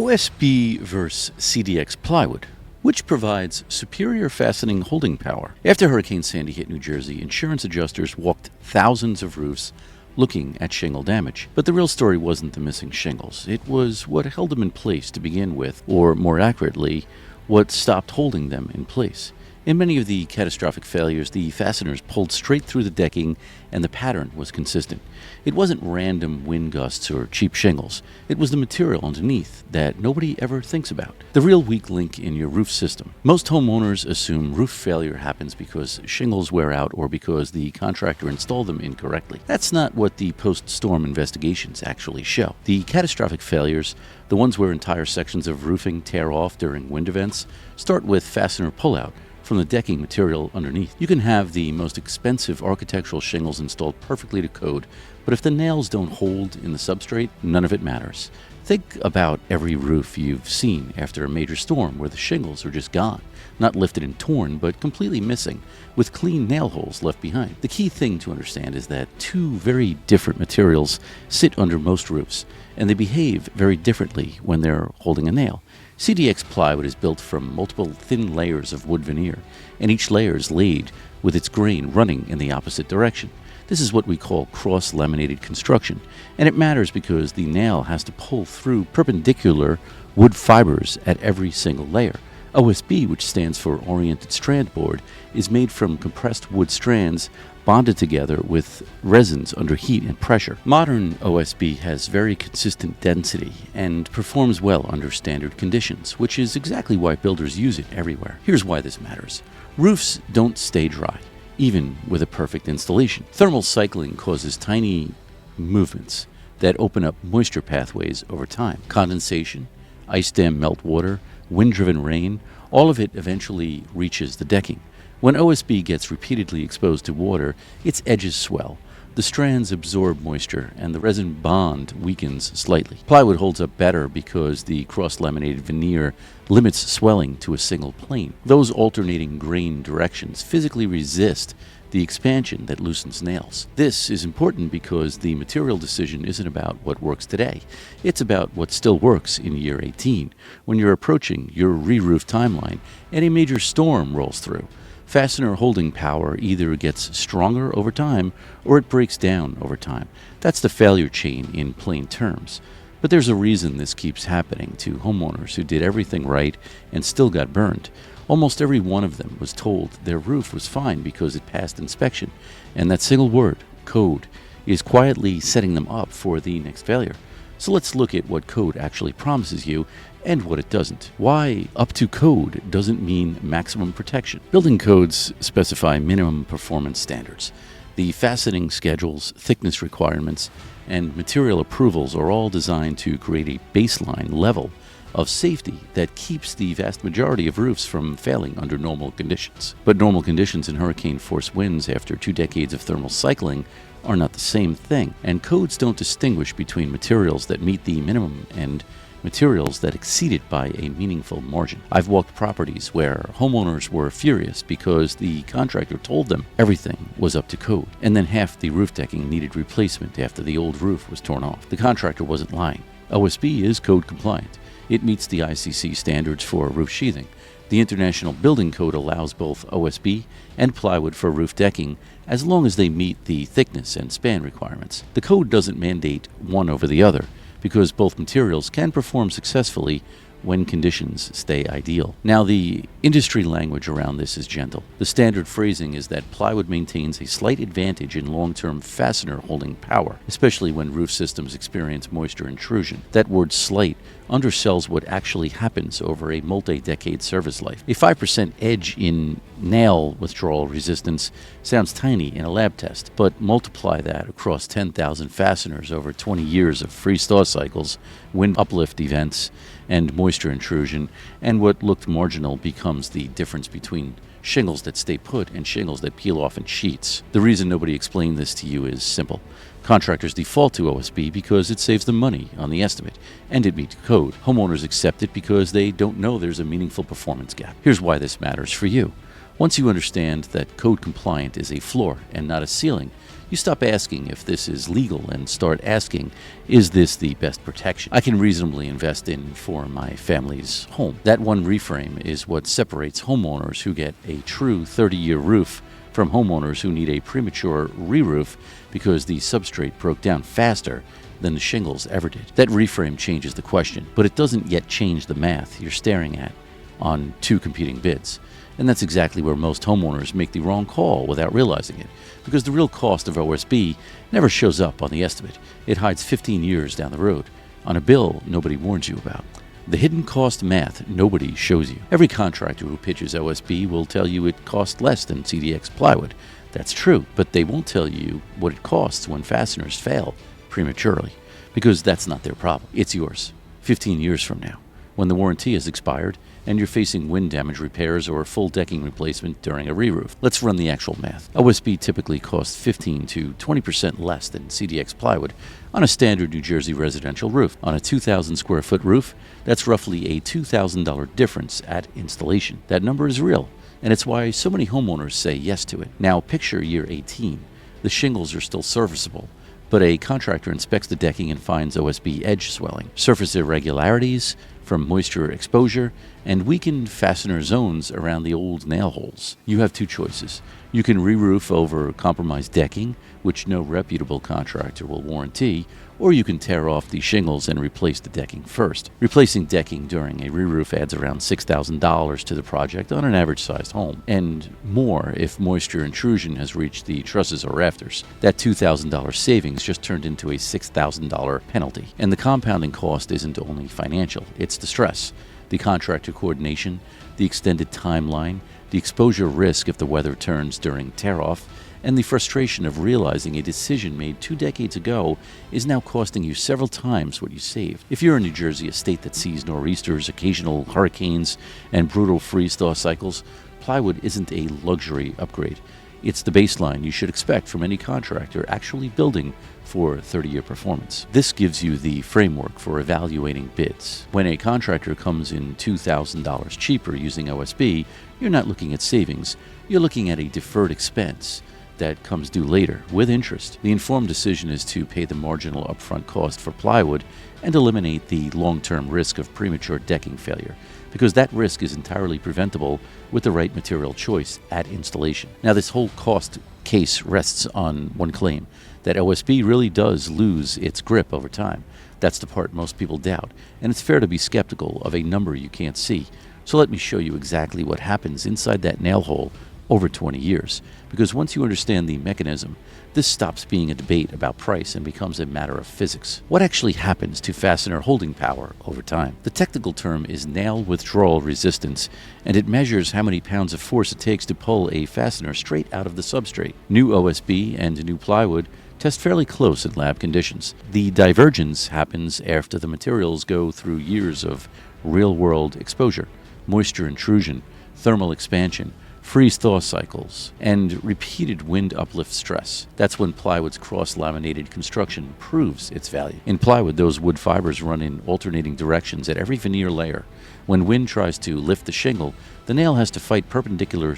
OSB vs. CDX Plywood, which provides superior fastening holding power. After Hurricane Sandy hit New Jersey, insurance adjusters walked thousands of roofs looking at shingle damage. But the real story wasn't the missing shingles. It was what held them in place to begin with, or more accurately, what stopped holding them in place. In many of the catastrophic failures, the fasteners pulled straight through the decking and the pattern was consistent. It wasn't random wind gusts or cheap shingles. It was the material underneath that nobody ever thinks about. The real weak link in your roof system. Most homeowners assume roof failure happens because shingles wear out or because the contractor installed them incorrectly. That's not what the post-storm investigations actually show. The catastrophic failures, the ones where entire sections of roofing tear off during wind events, start with fastener pullout from the decking material underneath. You can have the most expensive architectural shingles installed perfectly to code, but if the nails don't hold in the substrate, none of it matters. Think about every roof you've seen after a major storm where the shingles are just gone, not lifted and torn, but completely missing, with clean nail holes left behind. The key thing to understand is that two very different materials sit under most roofs, and they behave very differently when they're holding a nail. CDX plywood is built from multiple thin layers of wood veneer, and each layer is laid with its grain running in the opposite direction. This is what we call cross-laminated construction, and it matters because the nail has to pull through perpendicular wood fibers at every single layer. OSB, which stands for Oriented Strand Board, is made from compressed wood strands bonded together with resins under heat and pressure. Modern OSB has very consistent density and performs well under standard conditions, which is exactly why builders use it everywhere. Here's why this matters. Roofs don't stay dry, even with a perfect installation. Thermal cycling causes tiny movements that open up moisture pathways over time. Condensation, ice dam meltwater, wind-driven rain, all of it eventually reaches the decking. When OSB gets repeatedly exposed to water, its edges swell, the strands absorb moisture, and the resin bond weakens slightly. Plywood holds up better because the cross-laminated veneer limits swelling to a single plane. Those alternating grain directions physically resist the expansion that loosens nails. This is important because the material decision isn't about what works today. It's about what still works in year 18, when you're approaching your re-roof timeline and a major storm rolls through. Fastener holding power either gets stronger over time or it breaks down over time. That's the failure chain in plain terms. But there's a reason this keeps happening to homeowners who did everything right and still got burned. Almost every one of them was told their roof was fine because it passed inspection, and that single word, code, is quietly setting them up for the next failure. So let's look at what code actually promises you and what it doesn't. Why up to code doesn't mean maximum protection. Building codes specify minimum performance standards. The fastening schedules, thickness requirements, and material approvals are all designed to create a baseline level of safety that keeps the vast majority of roofs from failing under normal conditions. But normal conditions and hurricane-force winds after 2 decades of thermal cycling are not the same thing, and codes don't distinguish between materials that meet the minimum and materials that exceed it by a meaningful margin. I've walked properties where homeowners were furious because the contractor told them everything was up to code, and then half the roof decking needed replacement after the old roof was torn off. The contractor wasn't lying. OSB is code compliant. It meets the ICC standards for roof sheathing. The International Building Code allows both OSB and plywood for roof decking as long as they meet the thickness and span requirements. The code doesn't mandate one over the other because both materials can perform successfully when conditions stay ideal. Now, the industry language around this is gentle. The standard phrasing is that plywood maintains a slight advantage in long-term fastener holding power, especially when roof systems experience moisture intrusion. That word slight undersells what actually happens over a multi-decade service life. A 5% edge in nail withdrawal resistance sounds tiny in a lab test, but multiply that across 10,000 fasteners over 20 years of freeze-thaw cycles, wind uplift events, and moisture intrusion, and what looked marginal becomes the difference between shingles that stay put and shingles that peel off in sheets. The reason nobody explained this to you is simple. Contractors default to OSB because it saves them money on the estimate, and it meets code. Homeowners accept it because they don't know there's a meaningful performance gap. Here's why this matters for you. Once you understand that code compliant is a floor and not a ceiling, You stop asking if this is legal and start asking, is this the best protection I can reasonably invest in for my family's home? That one reframe is what separates homeowners who get a true 30-year roof from homeowners who need a premature re-roof because the substrate broke down faster than the shingles ever did. That reframe changes the question, but it doesn't yet change the math you're staring at on two competing bids. And that's exactly where most homeowners make the wrong call without realizing it, because the real cost of OSB never shows up on the estimate. It hides 15 years down the road on a bill nobody warns you about. The hidden cost math nobody shows you. Every contractor who pitches OSB will tell you it costs less than CDX plywood. That's true, but they won't tell you what it costs when fasteners fail prematurely, because that's not their problem. It's yours 15 years from now, when the warranty has expired and you're facing wind damage repairs or full decking replacement during a re-roof. Let's run the actual math. OSB typically costs 15 to 20% less than CDX plywood on a standard New Jersey residential roof. On a 2,000 square foot roof, that's roughly a $2,000 difference at installation. That number is real, and it's why so many homeowners say yes to it. Now picture year 18. The shingles are still serviceable, but a contractor inspects the decking and finds OSB edge swelling, surface irregularities from moisture exposure, and weakened fastener zones around the old nail holes. You have two choices. You can re-roof over compromised decking, which no reputable contractor will warranty, or you can tear off the shingles and replace the decking first. Replacing decking during a re-roof adds around $6,000 to the project on an average-sized home, and more if moisture intrusion has reached the trusses or rafters. That $2,000 savings just turned into a $6,000 penalty. And the compounding cost isn't only financial, it's the stress, the contractor coordination, the extended timeline, the exposure risk if the weather turns during tear-off, and the frustration of realizing a decision made 2 decades ago is now costing you several times what you saved. If you're in New Jersey, a state that sees nor'easters, occasional hurricanes, and brutal freeze-thaw cycles, plywood isn't a luxury upgrade. It's the baseline you should expect from any contractor actually building for 30-year performance. This gives you the framework for evaluating bids. When a contractor comes in $2,000 cheaper using OSB, you're not looking at savings, you're looking at a deferred expense that comes due later with interest. The informed decision is to pay the marginal upfront cost for plywood and eliminate the long-term risk of premature decking failure, because that risk is entirely preventable with the right material choice at installation. Now, this whole cost case rests on one claim, that OSB really does lose its grip over time. That's the part most people doubt, and it's fair to be skeptical of a number you can't see. So let me show you exactly what happens inside that nail hole over 20 years, because once you understand the mechanism, this stops being a debate about price and becomes a matter of physics. What actually happens to fastener holding power over time? The technical term is nail withdrawal resistance, and it measures how many pounds of force it takes to pull a fastener straight out of the substrate. New OSB and new plywood test fairly close in lab conditions. The divergence happens after the materials go through years of real-world exposure, moisture intrusion, thermal expansion, freeze-thaw cycles, and repeated wind uplift stress. That's when plywood's cross-laminated construction proves its value. In plywood, those wood fibers run in alternating directions at every veneer layer. When wind tries to lift the shingle, the nail has to fight perpendicular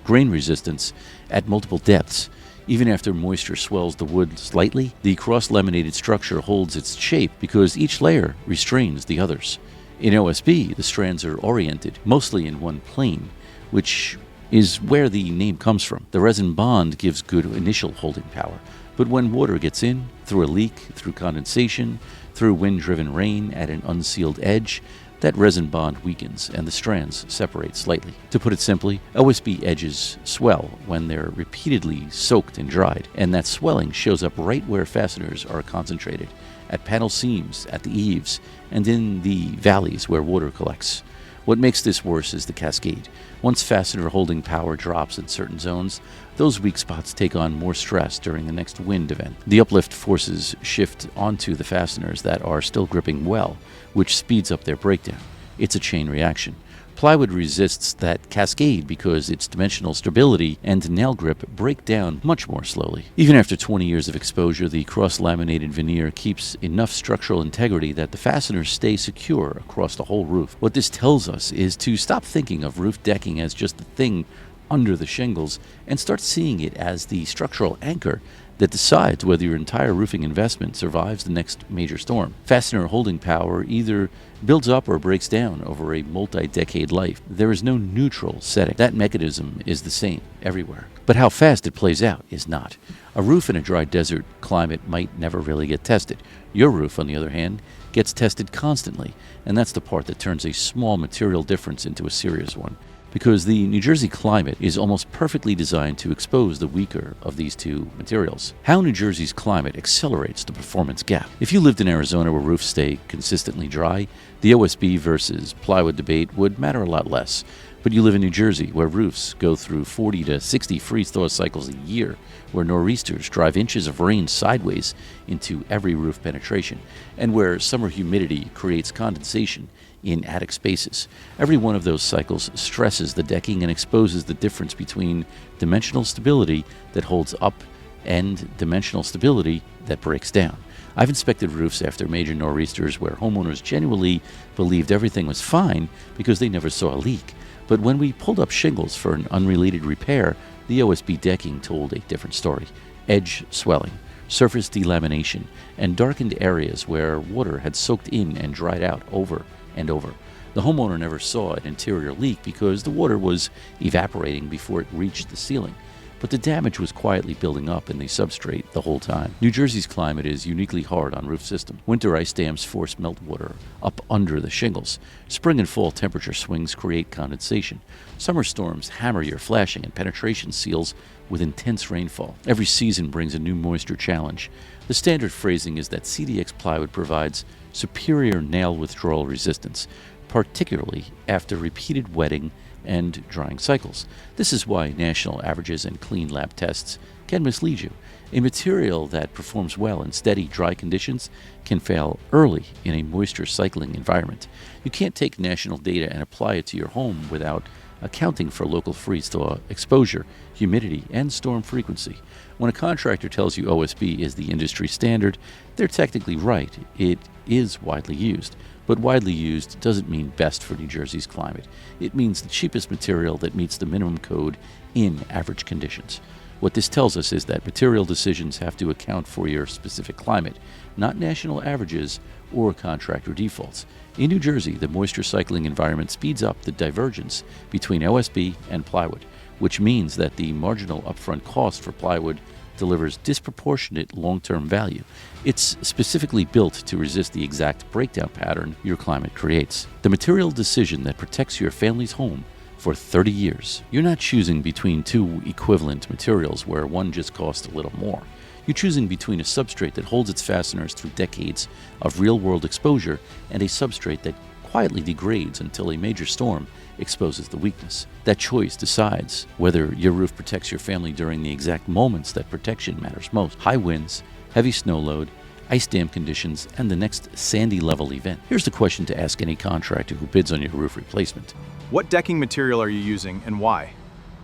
grain resistance at multiple depths. Even after moisture swells the wood slightly, the cross-laminated structure holds its shape because each layer restrains the others. In OSB, the strands are oriented mostly in one plane, which is where the name comes from. The resin bond gives good initial holding power, but when water gets in, through a leak, through condensation, through wind-driven rain at an unsealed edge, that resin bond weakens and the strands separate slightly. To put it simply, OSB edges swell when they're repeatedly soaked and dried, and that swelling shows up right where fasteners are concentrated, at panel seams, at the eaves, and in the valleys where water collects. What makes this worse is the cascade. Once fastener holding power drops in certain zones, those weak spots take on more stress during the next wind event. The uplift forces shift onto the fasteners that are still gripping well, which speeds up their breakdown. It's a chain reaction. Plywood resists that cascade because its dimensional stability and nail grip break down much more slowly. Even after 20 years of exposure, the cross-laminated veneer keeps enough structural integrity that the fasteners stay secure across the whole roof. What this tells us is to stop thinking of roof decking as just the thing under the shingles and start seeing it as the structural anchor that decides whether your entire roofing investment survives the next major storm. Fastener holding power either builds up or breaks down over a multi-decade life. There is no neutral setting. That mechanism is the same everywhere. But how fast it plays out is not. A roof in a dry desert climate might never really get tested. Your roof, on the other hand, gets tested constantly, and that's the part that turns a small material difference into a serious one, because the New Jersey climate is almost perfectly designed to expose the weaker of these two materials. How New Jersey's climate accelerates the performance gap. If you lived in Arizona where roofs stay consistently dry, the OSB versus plywood debate would matter a lot less. But you live in New Jersey, where roofs go through 40 to 60 freeze-thaw cycles a year, where nor'easters drive inches of rain sideways into every roof penetration, and where summer humidity creates condensation in attic spaces. Every one of those cycles stresses the decking and exposes the difference between dimensional stability that holds up and dimensional stability that breaks down. I've inspected roofs after major nor'easters where homeowners genuinely believed everything was fine because they never saw a leak. But when we pulled up shingles for an unrelated repair, the OSB decking told a different story. Edge swelling, surface delamination, and darkened areas where water had soaked in and dried out over and over. The homeowner never saw an interior leak because the water was evaporating before it reached the ceiling. But the damage was quietly building up in the substrate the whole time. New Jersey's climate is uniquely hard on roof system. Winter ice dams force meltwater up under the shingles. Spring and fall temperature swings create condensation. Summer storms hammer your flashing and penetration seals with intense rainfall. Every season brings a new moisture challenge. The standard phrasing is that CDX plywood provides superior nail withdrawal resistance, particularly after repeated wetting and drying cycles. This is why national averages and clean lab tests can mislead you. A material that performs well in steady, dry conditions can fail early in a moisture cycling environment. You can't take national data and apply it to your home without accounting for local freeze-thaw exposure, humidity, and storm frequency. When a contractor tells you OSB is the industry standard, they're technically right. It is widely used. But widely used doesn't mean best for New Jersey's climate. It means the cheapest material that meets the minimum code in average conditions. What this tells us is that material decisions have to account for your specific climate, not national averages or contractor defaults. In New Jersey, the moisture cycling environment speeds up the divergence between OSB and plywood, which means that the marginal upfront cost for plywood delivers disproportionate long-term value. It's specifically built to resist the exact breakdown pattern your climate creates. The material decision that protects your family's home for 30 years. You're not choosing between two equivalent materials where one just costs a little more. You're choosing between a substrate that holds its fasteners through decades of real-world exposure and a substrate that quietly degrades until a major storm exposes the weakness. That choice decides whether your roof protects your family during the exact moments that protection matters most. High winds, heavy snow load, ice dam conditions, and the next sandy level event. Here's the question to ask any contractor who bids on your roof replacement. What decking material are you using and why?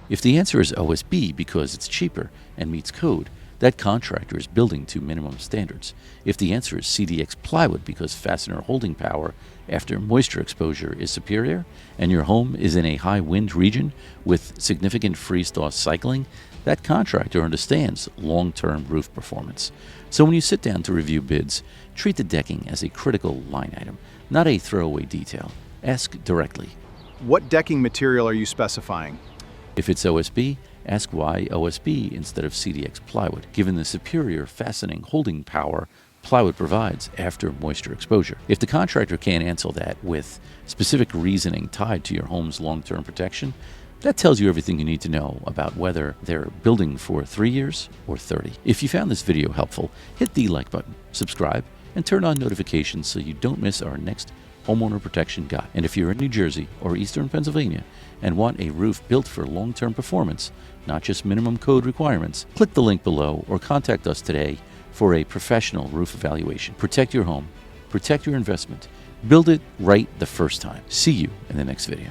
If the answer is OSB because it's cheaper and meets code, that contractor is building to minimum standards. If the answer is CDX plywood because fastener holding power after moisture exposure is superior, and your home is in a high wind region with significant freeze-thaw cycling, that contractor understands long-term roof performance. So when you sit down to review bids, treat the decking as a critical line item, not a throwaway detail. Ask directly. What decking material are you specifying? If it's OSB, ask why OSB instead of CDX plywood, given the superior fastening holding power plywood provides after moisture exposure. If the contractor can't answer that with specific reasoning tied to your home's long-term protection, that tells you everything you need to know about whether they're building for 3 years or 30. If you found this video helpful, hit the like button, subscribe, and turn on notifications so you don't miss our next homeowner protection guide. And if you're in New Jersey or Eastern Pennsylvania and want a roof built for long-term performance, not just minimum code requirements, click the link below or contact us today for a professional roof evaluation. Protect your home, protect your investment, build it right the first time. See you in the next video.